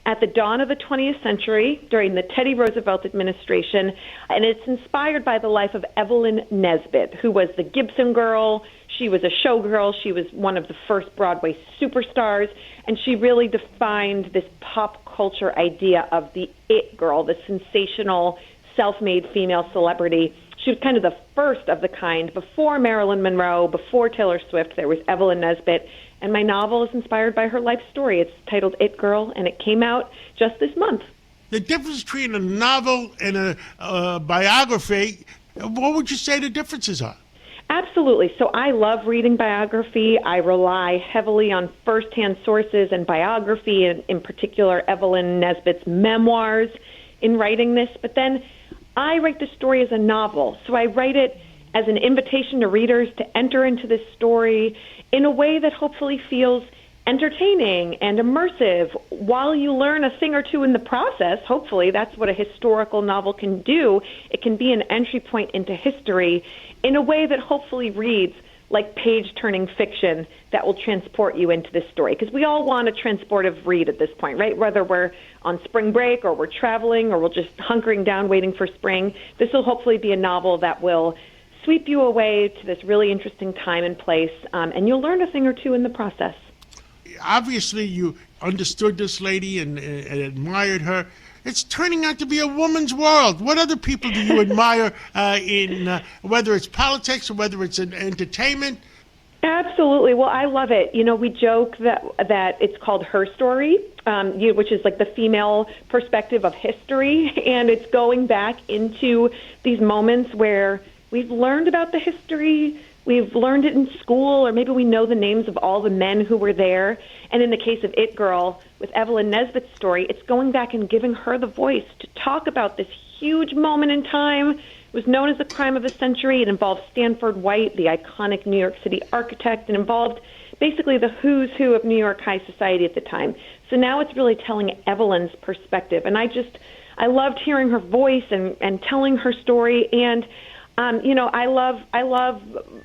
at the dawn of the 20th century during the Teddy Roosevelt administration, and it's inspired by the life of Evelyn Nesbit, who was the Gibson girl. She was a showgirl. She was one of the first Broadway superstars, and she really defined this pop culture idea of the it girl, the sensational, self-made female celebrity. She was kind of the first of the kind. Before Marilyn Monroe, before Taylor Swift, there was Evelyn Nesbit, and my novel is inspired by her life story. It's titled It Girl, and it came out just this month. The difference between a novel and a biography, what would you say the differences are? Absolutely. So I love reading biography. I rely heavily on firsthand sources and biography, and in particular Evelyn Nesbit's memoirs in writing this. But then I write the story as a novel. So I write it as an invitation to readers to enter into this story in a way that hopefully feels entertaining and immersive while you learn a thing or two in the process. Hopefully, that's what a historical novel can do. It can be an entry point into history in a way that hopefully reads like page-turning fiction that will transport you into this story. Because we all want a transportive read at this point, right? Whether we're on spring break or we're traveling or we're just hunkering down waiting for spring, this will hopefully be a novel that will sweep you away to this really interesting time and place, and you'll learn a thing or two in the process. Obviously, you understood this lady and admired her. it's turning out to be a woman's world. What other people do you admire in whether it's politics or whether it's in entertainment? Absolutely. Well, I love it. You know, we joke that it's called Her Story, which is like the female perspective of history, and it's going back into these moments where we've learned about the history, we've learned it in school, or maybe we know the names of all the men who were there. And in the case of It Girl, with Evelyn Nesbitt's story, it's going back and giving her the voice to talk about this huge moment in time. It was known as the crime of the century. It involved Stanford White, the iconic New York City architect. It involved basically the who's who of New York high society at the time. So now it's really telling Evelyn's perspective. And I loved hearing her voice and telling her story. And, I love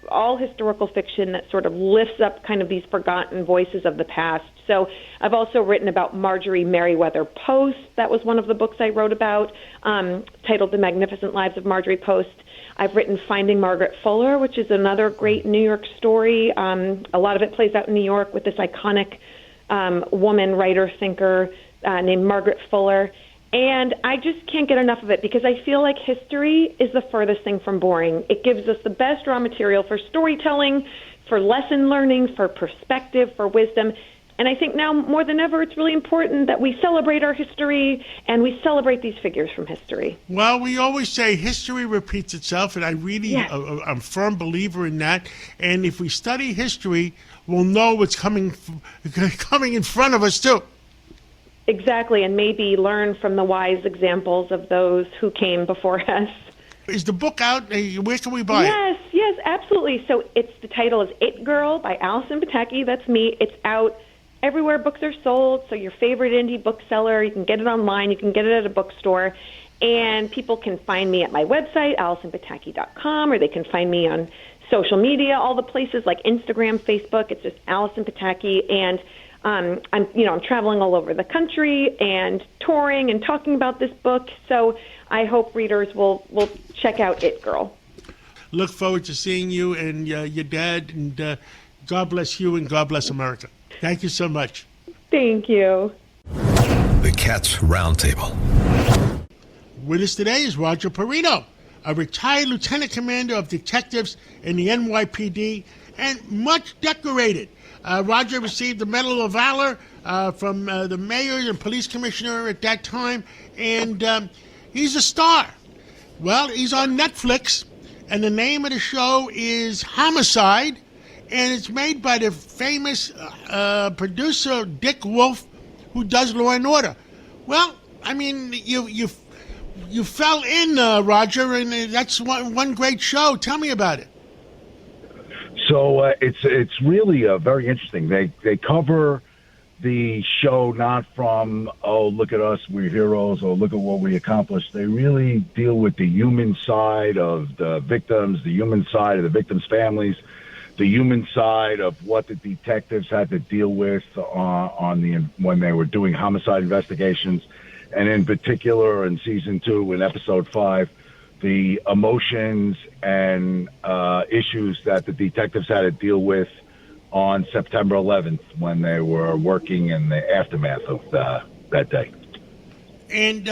all historical fiction that sort of lifts up kind of these forgotten voices of the past. So I've also written about Marjorie Merriweather Post. That was one of the books I wrote about, titled The Magnificent Lives of Marjorie Post. I've written Finding Margaret Fuller, which is another great New York story. A lot of it plays out in New York with this iconic woman, writer, thinker named Margaret Fuller. And I just can't get enough of it because I feel like history is the furthest thing from boring. It gives us the best raw material for storytelling, for lesson learning, for perspective, for wisdom. And I think now more than ever, it's really important that we celebrate our history and we celebrate these figures from history. Well, we always say history repeats itself, and I really I'm a firm believer in that. And if we study history, we'll know what's coming in front of us, too. Exactly, and maybe learn from the wise examples of those who came before us. Is the book out? Where can we buy it? Yes, absolutely. So the title is It Girl by Allison Pataki. That's me. It's out everywhere books are sold, so your favorite indie bookseller. You can get it online. You can get it at a bookstore. And people can find me at my website, AllisonPataki.com, or they can find me on social media, all the places like Instagram, Facebook. It's just Allison Pataki. And I'm traveling all over the country and touring and talking about this book. So I hope readers will check out It Girl. Look forward to seeing you and your dad. And God bless you and God bless America. Thank you so much. Thank you. The Cats Roundtable. With us today is Roger Perino, a retired lieutenant commander of detectives in the NYPD and much decorated. Roger received the Medal of Valor from the mayor and police commissioner at that time, and he's a star. Well, he's on Netflix, and the name of the show is Homicide, and it's made by the famous producer Dick Wolf, who does Law and Order. Well, I mean, you fell in, Roger, and that's one great show. Tell me about it. So it's really very interesting. They cover the show not from, oh, look at us, we're heroes, or look at what we accomplished. They really deal with the human side of the victims, the human side of the victims' families, the human side of what the detectives had to deal with when they were doing homicide investigations, and in particular in season 2, in episode 5. The emotions and issues that the detectives had to deal with on September 11th when they were working in the aftermath of that day. And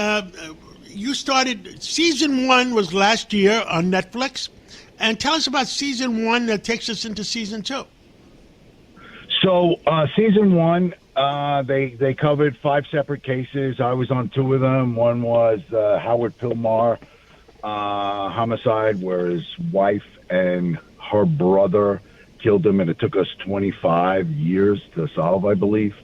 you started, season 1 was last year on Netflix. And tell us about season 1 that takes us into season 2. So season 1, they covered 5 separate cases. I was on 2 of them. One was Howard Pilmar homicide, where his wife and her brother killed him, and it took us 25 years to solve, I believe.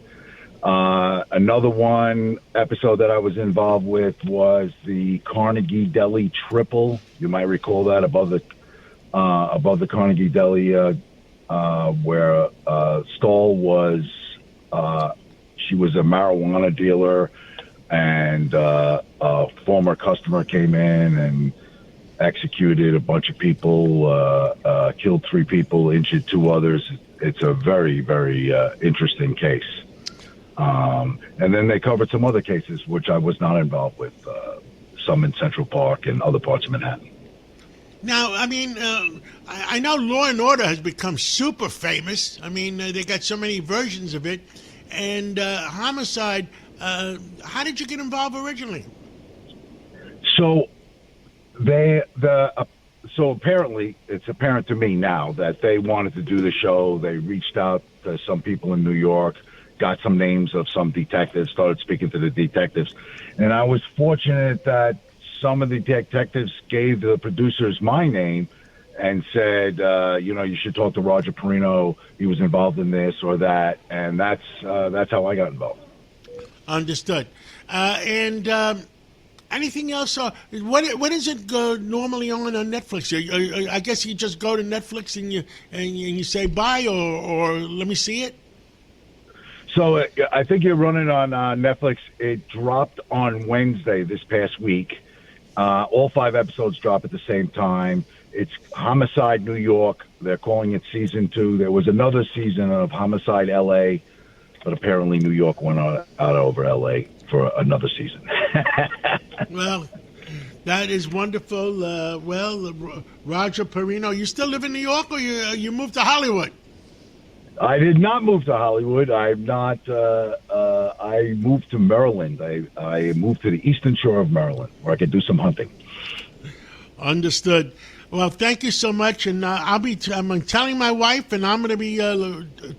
Another episode that I was involved with was the Carnegie Deli triple. You might recall that above the Carnegie Deli, where Stahl was. She was a marijuana dealer, and a former customer came in and executed a bunch of people, killed 3 people, injured 2 others. It's a very, very interesting case. And then they covered some other cases, which I was not involved with, some in Central Park and other parts of Manhattan. Now, I mean, I know Law and Order has become super famous. I mean, they got so many versions of it. And Homicide, How did you get involved originally? So so apparently it's apparent to me now that they wanted to do the show. They reached out to some people in New York, got some names of some detectives, started speaking to the detectives. And I was fortunate that some of the detectives gave the producers my name and said, you should talk to Roger Perino. He was involved in this or that. And that's how I got involved. Understood. And anything else? What is it normally on Netflix? I guess you just go to Netflix and you say bye or let me see it. So I think you're running on Netflix. It dropped on Wednesday this past week. All 5 episodes drop at the same time. It's Homicide New York. They're calling it season 2. There was another season of Homicide LA, but apparently New York went out over LA for another season. Well, that is wonderful. Roger Perino, you still live in New York or you moved to Hollywood? I did not move to Hollywood. I'm not. I moved to Maryland. I moved to the eastern shore of Maryland where I could do some hunting. Understood. Well, thank you so much, and I'm telling my wife, and I'm going to be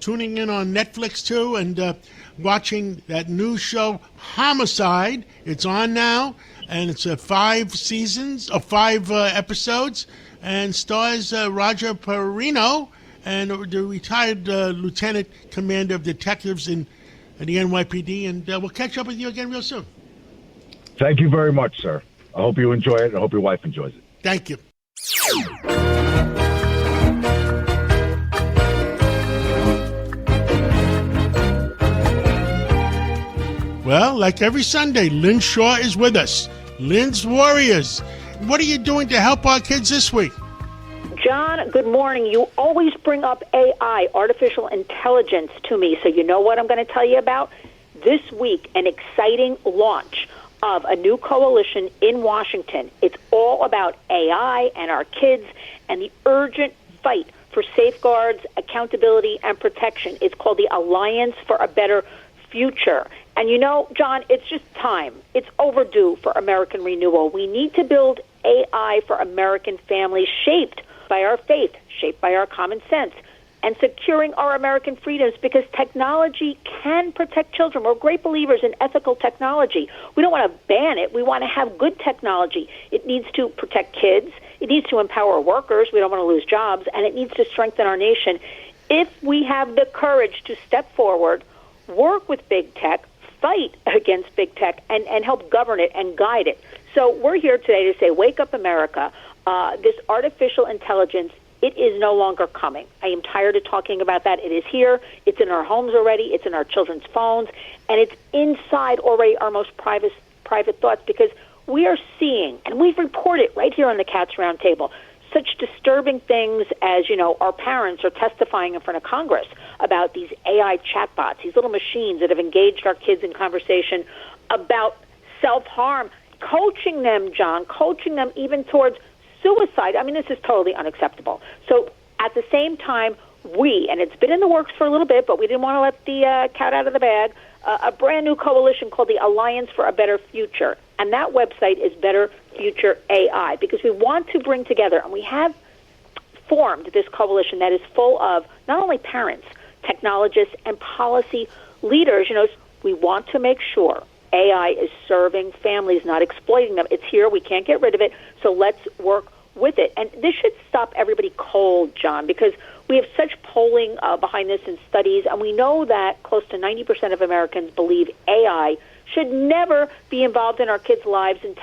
tuning in on Netflix too, and watching that new show, Homicide. It's on now, and it's 5 seasons, or 5 episodes, and stars Roger Perino, and the retired lieutenant commander of detectives in the NYPD, and we'll catch up with you again real soon. Thank you very much, sir. I hope you enjoy it, and I hope your wife enjoys it. Thank you. Well, like every Sunday, Lynn Shaw is with us. Lynn's Warriors. What are you doing to help our kids this week? John, good morning. You always bring up AI, artificial intelligence, to me, so you know what I'm going to tell you about? This week, an exciting launch of a new coalition in Washington. It's all about AI and our kids and the urgent fight for safeguards, accountability, and protection. It's called the Alliance for a Better Future. And you know, John, it's just time. It's overdue for American renewal. We need to build AI for American families shaped by our faith, shaped by our common sense, and securing our American freedoms, because technology can protect children. We're great believers in ethical technology. We don't want to ban it. We want to have good technology. It needs to protect kids. It needs to empower workers. We don't want to lose jobs. And it needs to strengthen our nation. If we have the courage to step forward, work with big tech, fight against big tech, and help govern it and guide it. So we're here today to say, wake up, America. This artificial intelligence, it is no longer coming. I am tired of talking about that. It is here. It's in our homes already. It's in our children's phones. And it's inside already our most private thoughts, because we are seeing, and we've reported right here on the Cats Roundtable, such disturbing things as, our parents are testifying in front of Congress about these AI chatbots, these little machines that have engaged our kids in conversation about self-harm, coaching them, John, coaching them even towards suicide. I mean, this is totally unacceptable. So at the same time, and it's been in the works for a little bit, but we didn't want to let the cat out of the bag, a brand new coalition called the Alliance for a Better Future. And that website is Better Future AI, because we want to bring together, and we have formed this coalition that is full of not only parents, technologists, and policy leaders. We want to make sure AI is serving families, not exploiting them. It's here. We can't get rid of it. So let's work with it. And this should stop everybody cold, John, because we have such polling behind this in studies, and we know that close to 90% of Americans believe AI should never be involved in our kids' lives and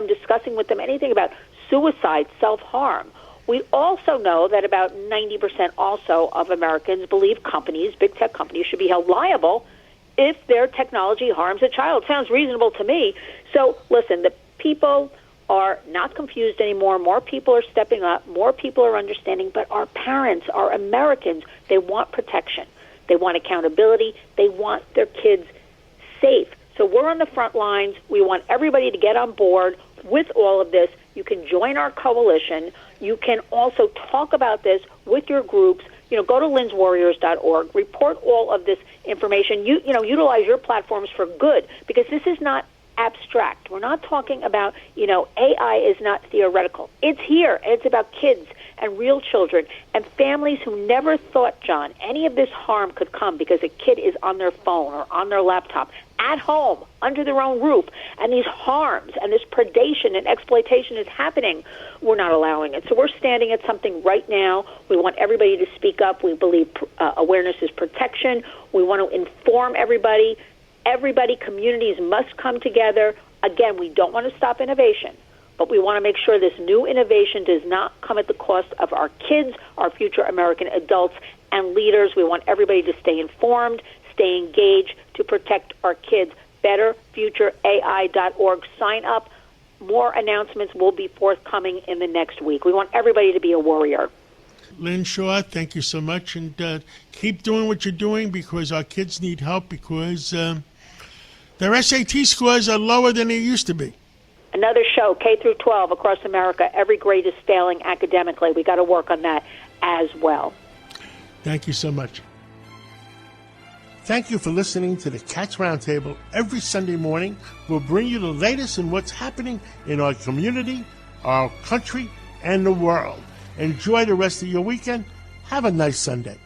discussing with them anything about suicide, self-harm. We also know that about 90% also of Americans believe companies, big tech companies, should be held liable if their technology harms a child. Sounds reasonable to me. So, listen, the people are not confused anymore. More people are stepping up. More people are understanding. But our parents, our Americans, they want protection. They want accountability. They want their kids safe. So we're on the front lines. We want everybody to get on board with all of this. You can join our coalition. You can also talk about this with your groups. go to linswarriors.org, report all of this information. Utilize your platforms for good, because this is not abstract. We're not talking about, AI is not theoretical. It's here, and it's about kids and real children and families who never thought, John, any of this harm could come because a kid is on their phone or on their laptop at home under their own roof, and these harms and this predation and exploitation is happening. We're not allowing it. So we're standing at something right now. We want everybody to speak up. We believe awareness is protection. We want to inform everybody. Communities must come together. Again, we don't want to stop innovation, but we want to make sure this new innovation does not come at the cost of our kids, our future American adults, and leaders. We want everybody to stay informed, stay engaged to protect our kids. BetterFutureAI.org. Sign up. More announcements will be forthcoming in the next week. We want everybody to be a warrior. Lynn Shaw, thank you so much, and keep doing what you're doing, because our kids need help, because their SAT scores are lower than they used to be. Another show, K through 12 across America. Every grade is failing academically. We got to work on that as well. Thank you so much. Thank you for listening to the Cats Roundtable. Every Sunday morning, we'll bring you the latest in what's happening in our community, our country, and the world. Enjoy the rest of your weekend. Have a nice Sunday.